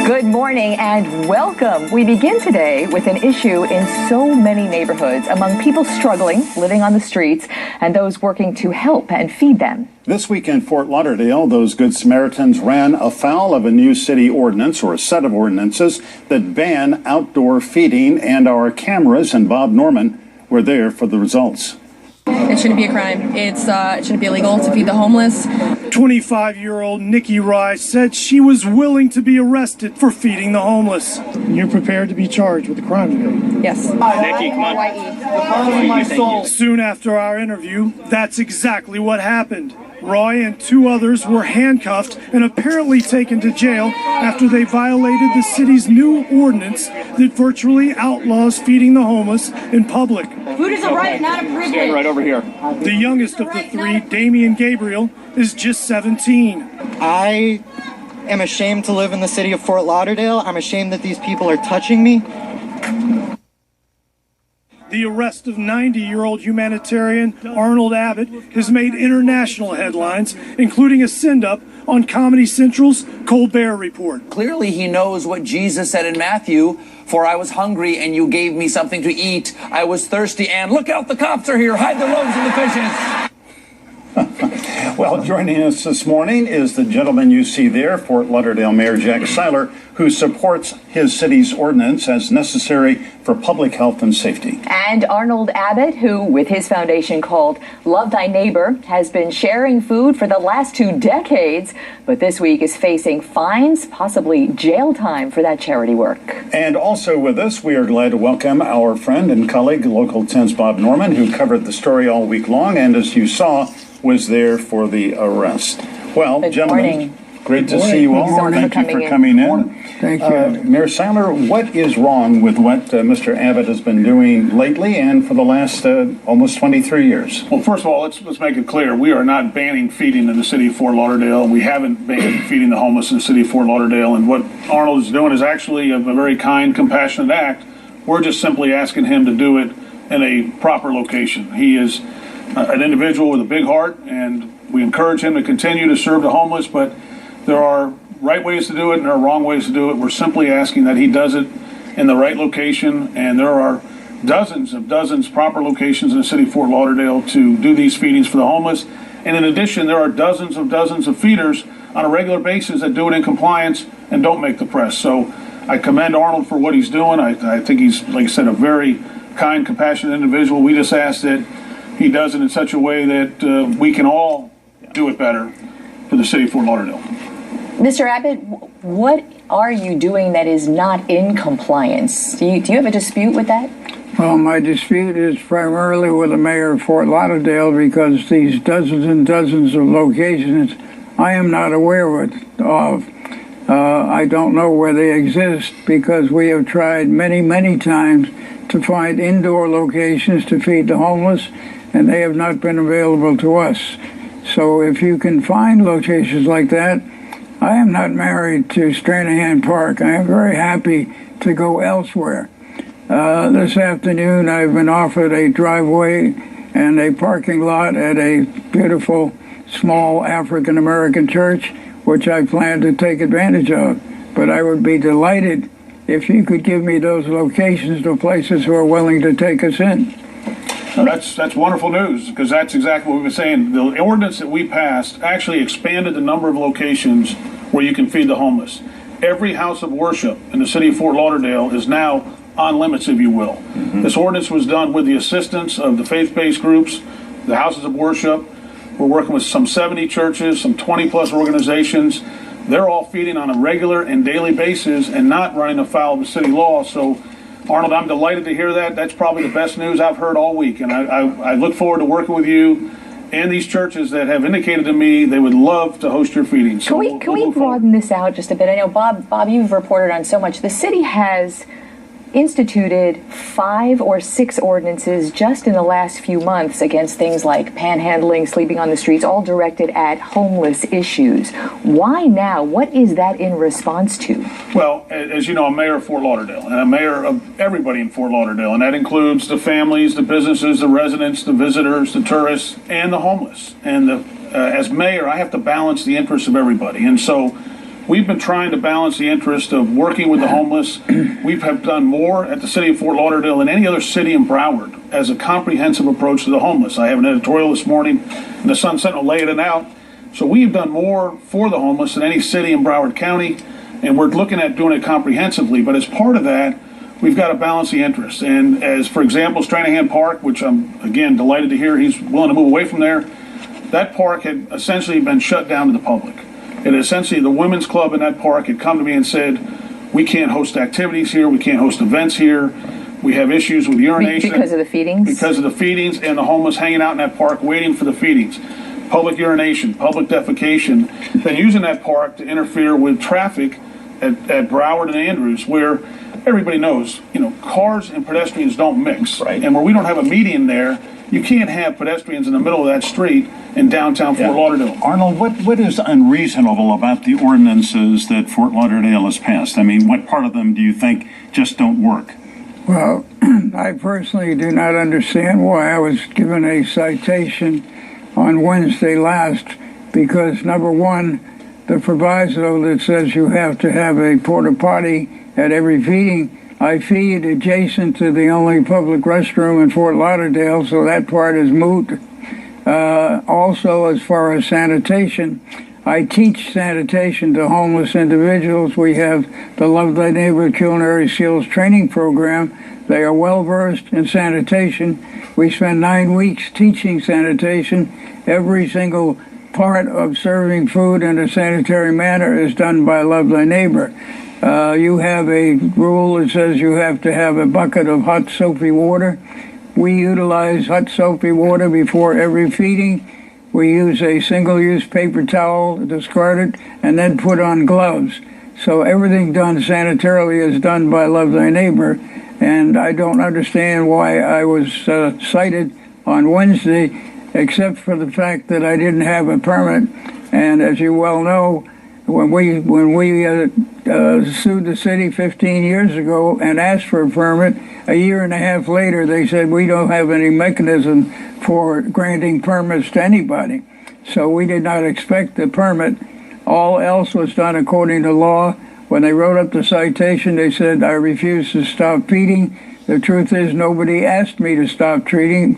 Good morning and welcome. We begin today with an issue in so many neighborhoods among people struggling, living on the streets, and those working to help and feed them. This week in Fort Lauderdale, those Good Samaritans ran afoul of a new city ordinance, or a set of ordinances, that ban outdoor feeding, and our cameras and Bob Norman were there for the results. It shouldn't be a crime. It shouldn't be illegal to feed the homeless. 25-year-old Nikki Rice said she was willing to be arrested for feeding the homeless. You're prepared to be charged with the crime today? Yes. Nikki, come on. Soon after our interview, that's exactly what happened. Roy and two others were handcuffed and apparently taken to jail after they violated the city's new ordinance that virtually outlaws feeding the homeless in public. Food is a right, not a privilege. Stand right over here. The youngest of the three, Damian Gabriel, is just 17. I am ashamed to live in the city of Fort Lauderdale. I'm ashamed that these people are touching me. The arrest of 90-year-old humanitarian Arnold Abbott has made international headlines, including a send-up on Comedy Central's Colbert Report. Clearly he knows what Jesus said in Matthew, "For I was hungry and you gave me something to eat. I was thirsty and look out, the cops are here. Hide the loaves and the fishes." Well, joining us this morning is the gentleman you see there, Fort Lauderdale Mayor Jack Seiler, who supports his city's ordinance as necessary for public health and safety. And Arnold Abbott, who, with his foundation called Love Thy Neighbor, has been sharing food for the last 2 decades, but this week is facing fines, possibly jail time for that charity work. And also with us, we are glad to welcome our friend and colleague, Local 10's Bob Norman, who covered the story all week long and, as you saw, was there for the arrest. Well, Good gentlemen, morning. great to see you all. Thank you for coming in. Thank you. Mayor Seiler, what is wrong with what Mr. Abbott has been doing lately and for the last almost 23 years? Well, first of all, let's make it clear. We are not banning feeding in the city of Fort Lauderdale. We haven't banned feeding the homeless in the city of Fort Lauderdale. And what Arnold is doing is actually a very kind, compassionate act. We're just simply asking him to do it in a proper location. He is an individual with a big heart, and we encourage him to continue to serve the homeless, but there are right ways to do it and there are wrong ways to do it. We're simply asking that he does it in the right location, and there are dozens proper locations in the city of Fort Lauderdale to do these feedings for the homeless. And in addition, there are dozens of feeders on a regular basis that do it in compliance and don't make the press. So I commend Arnold for what he's doing. I think he's, like I said, a very kind, compassionate individual. We just ask that he does it in such a way that we can all do it better for the city of Fort Lauderdale. Mr. Abbott, what are you doing that is not in compliance? Do you have a dispute with that? Well, my dispute is primarily with the mayor of Fort Lauderdale because these dozens and dozens of locations I am not aware of. I don't know where they exist because we have tried many, many times to find indoor locations to feed the homeless, and they have not been available to us. So if you can find locations like that, I am not married to Stranahan Park. I am very happy to go elsewhere. This afternoon I've been offered a driveway and a parking lot at a beautiful small African American church, which I plan to take advantage of. But I would be delighted if you could give me those locations to places who are willing to take us in. So that's wonderful news, because that's exactly what we've been saying. The ordinance that we passed actually expanded the number of locations where you can feed the homeless. Every house of worship in the city of Fort Lauderdale is now on limits, if you will. Mm-hmm. This ordinance was done with the assistance of the faith-based groups, the houses of worship. We're working with some 70 churches, some 20-plus organizations. They're all feeding on a regular and daily basis and not running afoul of the city law. So, Arnold, I'm delighted to hear that. That's probably the best news I've heard all week. And I look forward to working with you and these churches that have indicated to me they would love to host your feedings. So can we broaden this out just a bit? I know, Bob, you've reported on so much. The city has instituted 5 or 6 ordinances just in the last few months against things like panhandling, sleeping on the streets, all directed at homeless issues. Why now? What is that in response to? Well, as you know, I'm mayor of Fort Lauderdale, and I'm mayor of everybody in Fort Lauderdale, and that includes the families, the businesses, the residents, the visitors, the tourists, and the homeless. And as mayor, I have to balance the interests of everybody. And so we've been trying to balance the interest of working with the homeless. We have done more at the city of Fort Lauderdale than any other city in Broward as a comprehensive approach to the homeless. I have an editorial this morning in the Sun Sentinel laying it out. So we've done more for the homeless than any city in Broward County, and we're looking at doing it comprehensively. But as part of that, we've got to balance the interests. And as, for example, Stranahan Park, which I'm, again, delighted to hear he's willing to move away from there, that park had essentially been shut down to the public. And essentially the women's club in that park had come to me and said, we can't host activities here, we can't host events here, we have issues with urination. Because of the feedings? Because of the feedings and the homeless hanging out in that park waiting for the feedings. Public urination, public defecation, then using that park to interfere with traffic at Broward and Andrews, where everybody knows, cars and pedestrians don't mix. Right. And where we don't have a median there, you can't have pedestrians in the middle of that street in downtown Fort Lauderdale. Arnold, what is unreasonable about the ordinances that Fort Lauderdale has passed? I mean, what part of them do you think just don't work? Well, I personally do not understand why I was given a citation on Wednesday last, because number one, the proviso that says you have to have a porta potty at every feeding. I feed adjacent to the only public restroom in Fort Lauderdale, so that part is moot. Also, as far as sanitation, I teach sanitation to homeless individuals. We have the Love Thy Neighbor Culinary Skills Training Program. They are well versed in sanitation. We spend 9 weeks teaching sanitation. Every single part of serving food in a sanitary manner is done by Love Thy Neighbor. You have a rule that says you have to have a bucket of hot soapy water. We utilize hot soapy water before every feeding. We use a single-use paper towel, discard it, and then put on gloves. So everything done sanitarily is done by Love Thy Neighbor, and I don't understand why I was cited on Wednesday, except for the fact that I didn't have a permit. And as you well know, when we sued the city 15 years ago and asked for a permit, a year and a half later they said we don't have any mechanism for granting permits to anybody. So we did not expect the permit. All else was done according to law. When they wrote up the citation, they said I refuse to stop feeding. The truth is nobody asked me to stop feeding.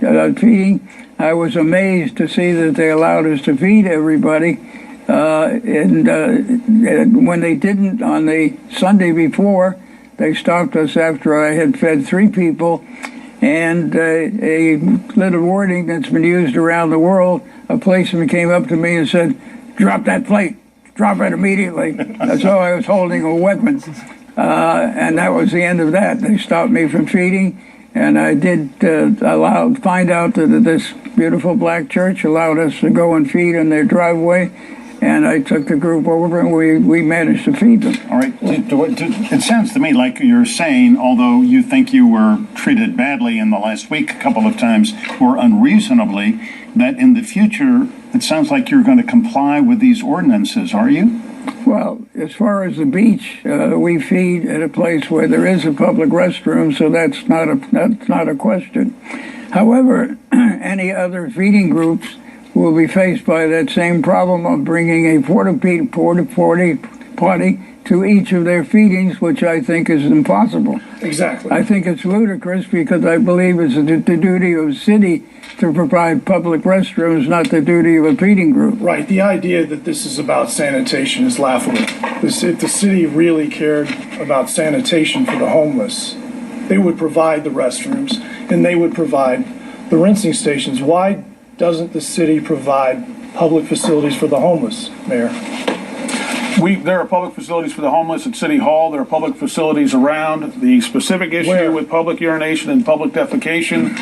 I was amazed to see that they allowed us to feed everybody. And when they didn't on the Sunday before, they stopped us after I had fed 3 people. And a little wording that's been used around the world, a policeman came up to me and said, drop that plate, drop it immediately. So I was holding a weapon. And that was the end of that. They stopped me from feeding. And I did find out that this beautiful black church allowed us to go and feed in their driveway. And I took the group over, and we managed to feed them. All right. It sounds to me like you're saying, although you think you were treated badly in the last week a couple of times, or unreasonably, that in the future, it sounds like you're going to comply with these ordinances, are you? Well, as far as the beach, we feed at a place where there is a public restroom, so that's not a question. However, any other feeding groups will be faced by that same problem of bringing a porta potty to each of their feedings, which I think is impossible. Exactly. I think it's ludicrous because I believe it's the duty of the city to provide public restrooms, not the duty of a feeding group. Right. The idea that this is about sanitation is laughable. If the city really cared about sanitation for the homeless, they would provide the restrooms and they would provide the rinsing stations. Why doesn't the city provide public facilities for the homeless, Mayor? There are public facilities for the homeless at City Hall. There are public facilities around. The specific issue with public urination and public defecation,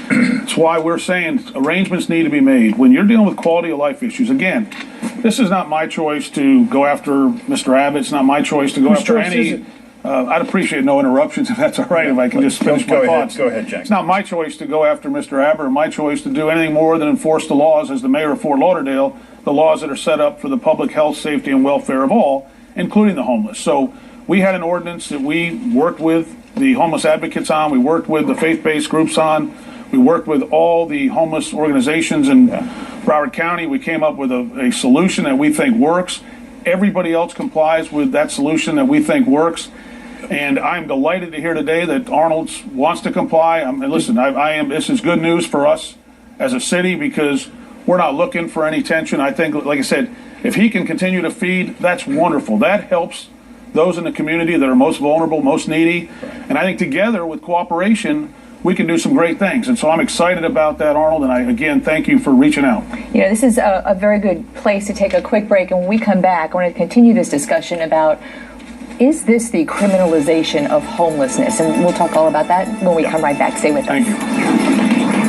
it's why we're saying arrangements need to be made. When you're dealing with quality of life issues, again, this is not my choice to go after Mr. Abbott. It's not my choice to go after any. I'd appreciate no interruptions if that's all right, if I can just finish my thoughts. Go ahead, Jack. It's not my choice to go after Mr. Abbott or my choice to do anything more than enforce the laws as the mayor of Fort Lauderdale, the laws that are set up for the public health, safety, and welfare of all, including the homeless. So we had an ordinance that we worked with the homeless advocates on, we worked with the faith-based groups on, we worked with all the homeless organizations in Broward County. We came up with a solution that we think works. everybody else complies with that solution that we think works. And I'm delighted to hear today that Arnold's wants to comply. And listen, I am. This is good news for us as a city because we're not looking for any tension. I think, like I said, if he can continue to feed, that's wonderful. That helps those in the community that are most vulnerable, most needy. And I think together with cooperation, we can do some great things. And so I'm excited about that, Arnold. And I, again, thank you for reaching out. You know, this is a very good place to take a quick break. And when we come back, I want to continue this discussion about, is this the criminalization of homelessness? And we'll talk all about that when we come right back. Stay with us. Thank you.